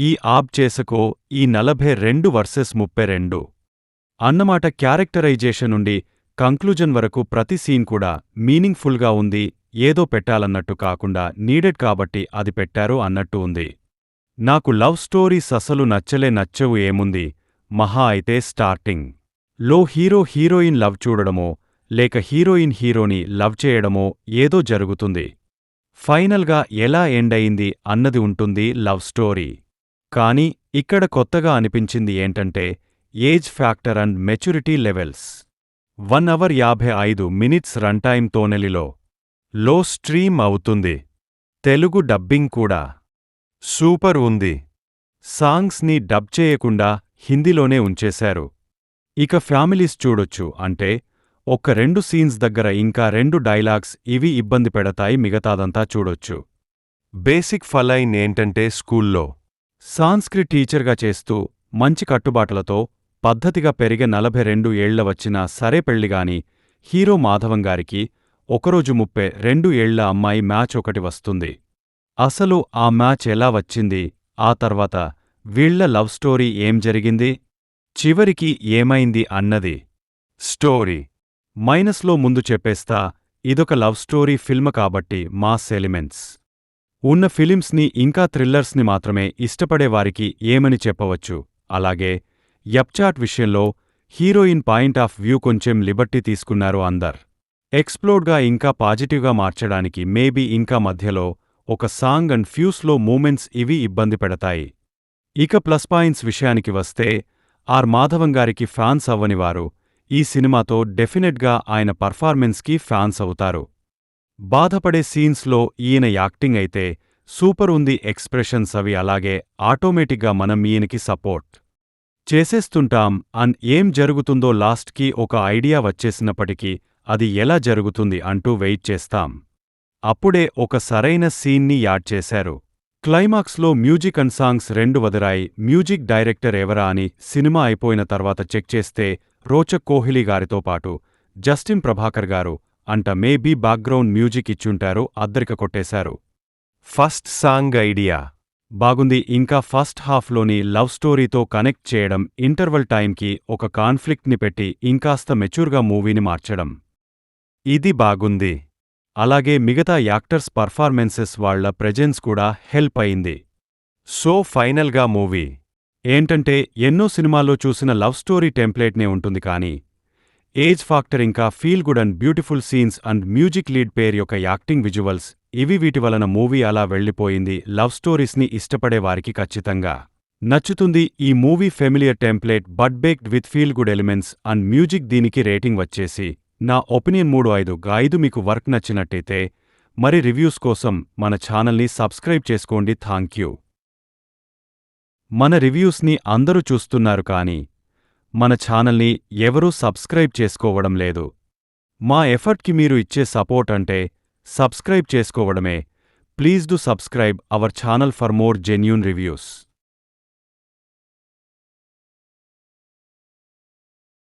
ఈ ఆబ్ చేసుకో ఈ 42 వర్సెస్ 32 అన్నమాట. క్యారెక్టరైజేషన్ నుండి కంక్లూజన్ వరకు ప్రతి సీన్ కూడా మీనింగ్ఫుల్గా ఉంది, ఏదో పెట్టాలన్నట్టు కాకుండా నీడెడ్ కాబట్టి అది పెట్టారు అన్నట్టు ఉంది. నాకు లవ్ స్టోరీస్ అసలు నచ్చవు. ఏముంది మహా అయితే స్టార్టింగ్ లో హీరో హీరోయిన్ లవ్ చూడడమో లేక హీరోయిన్ హీరోని లవ్ చేయడమో ఏదో జరుగుతుంది. ఫైనల్గా ఎలా ఎండ్ అయింది అన్నది ఉంటుంది లవ్ స్టోరీ. కానీ ఇక్కడ కొత్తగా అనిపించింది ఏంటంటే age factor and maturity levels. 1 hour 55 minutes run time తోనెలిలో లో స్ట్రీమ్ అవుతుంది. తెలుగు డబ్బింగ్ కూడా సూపర్ ఉంది. సాంగ్స్ని డబ్ చేయకుండా హిందీలోనే ఉంచేశారు. ఇక ఫ్యామిలీస్ చూడొచ్చు అంటే ఒక్క 2 సీన్స్ దగ్గర ఇంకా 2 డైలాగ్స్ ఇవి ఇబ్బంది పెడతాయి, మిగతాదంతా చూడొచ్చు. బేసిక్ ఫలైన్ ఏంటంటే స్కూల్లో సాంస్క్రిట్ టీచర్గా చేస్తూ మంచి కట్టుబాట్లతో పద్ధతిగా పెరిగే 42 ఏళ్ల వచ్చినా సరే పెళ్లిగాని హీరో మాధవంగారికి ఒకరోజు 32 ఏళ్ల అమ్మాయి మ్యాచ్ ఒకటి వస్తుంది. అసలు ఆ మ్యాచ్ ఎలా వచ్చింది, ఆ తర్వాత వీళ్ల లవ్ స్టోరీ ఏం జరిగింది, చివరికి ఏమైంది అన్నది స్టోరీ. మైనస్లో ముందు చెప్పేస్తా, ఇదొక లవ్ స్టోరీ ఫిల్మ్ కాబట్టి మాస్ ఎలిమెంట్స్ ఉన్న ఫిలిమ్స్ని ఇంకా థ్రిల్లర్స్ని మాత్రమే ఇష్టపడేవారికి ఏమని చెప్పవచ్చు. అలాగే యప్చాట్ విషయంలో హీరోయిన్ పాయింట్ ఆఫ్ వ్యూ కొంచెం లిబర్టీ తీసుకున్నారు అందర్. ఎక్స్ప్లోర్డ్గా ఇంకా పాజిటివ్గా మార్చడానికి మేబీ ఇంకా మధ్యలో ఒక song and few slow moments ఇవి ఇబ్బంది పెడతాయి. ఇక ప్లస్ పాయింట్స్ విషయానికి వస్తే ఆర్ మాధవంగారికి ఫ్యాన్స్ అవ్వనివారు ఈ సినిమాతో డెఫినెట్గా ఆయన పర్ఫార్మెన్స్కి ఫ్యాన్స్ అవుతారు. బాధపడే సీన్స్లో ఈయన యాక్టింగ్ అయితే సూపర్ ఉంది. ఎక్స్ప్రెషన్స్ అవి అలాగే ఆటోమేటిక్గా మనం ఈయనకి సపోర్ట్ చేసేస్తుంటాం. అండ్ ఏం జరుగుతుందో లాస్ట్కి ఒక ఐడియా వచ్చేసినప్పటికీ అది ఎలా జరుగుతుంది అంటూ వెయిట్ చేస్తాం. అప్పుడే ఒక సరైన సీన్ని యాడ్ చేశారు. క్లైమాక్స్లో మ్యూజిక్ అండ్ సాంగ్స్ 2 వదిరాయి. మ్యూజిక్ డైరెక్టర్ ఎవరా అని సినిమా అయిపోయిన తర్వాత చెక్ చేస్తే రోచక్ కోహ్లీ గారితో పాటు జస్టిన్ ప్రభాకర్ గారు అంట మేబీ బ్యాక్గ్రౌండ్ మ్యూజిక్ ఇచ్చుంటారు. అద్దరిక కొట్టేశారు. ఫస్ట్ సాంగ్ ఐడియా బాగుంది. ఇంకా ఫస్ట్ హాఫ్లోని లవ్ స్టోరీతో కనెక్ట్ చేయడం, ఇంటర్వల్ టైంకి ఒక కాన్ఫ్లిక్ట్ని పెట్టి ఇంకాస్త మెచ్యూర్గా మూవీని మార్చడం ఇది బాగుంది. అలాగే మిగతా యాక్టర్స్ పర్ఫార్మెన్సెస్ వాళ్ల ప్రెజెన్స్ కూడా హెల్ప్ అయింది. సో ఫైనల్గా మూవీ ఏంటంటే ఎన్నో సినిమాల్లో చూసిన లవ్ స్టోరీ టెంప్లేట్నే ఉంటుంది, కానీ ఏజ్ ఫ్యాక్టర్ ఇంకా feel good and beautiful scenes and music lead పేర్ యొక్క యాక్టింగ్, విజువల్స్ ఇవి వీటి వలన మూవీ అలా వెళ్ళిపోయింది. లవ్ స్టోరీస్ని ఇష్టపడే వారికి ఖచ్చితంగా నచ్చుతుంది. ఈ movie familiar template but baked with feel good elements and music. దీనికి రేటింగ్ వచ్చేసి నా ఒపీనియన్ 3/5. మీకు వర్క్ నచ్చినట్టయితే మరి రివ్యూస్ కోసం మన ఛానల్ని సబ్స్క్రైబ్ చేసుకోండి. థాంక్యూ. మన రివ్యూస్ని అందరూ చూస్తున్నారు, కానీ మన ఛానల్ని ఎవరూ సబ్స్క్రైబ్ చేసుకోవడం లేదు. మా ఎఫర్ట్కి మీరు ఇచ్చే సపోర్ట్ అంటే సబ్స్క్రైబ్ చేసుకోవడమే. Please do subscribe our channel for more genuine reviews.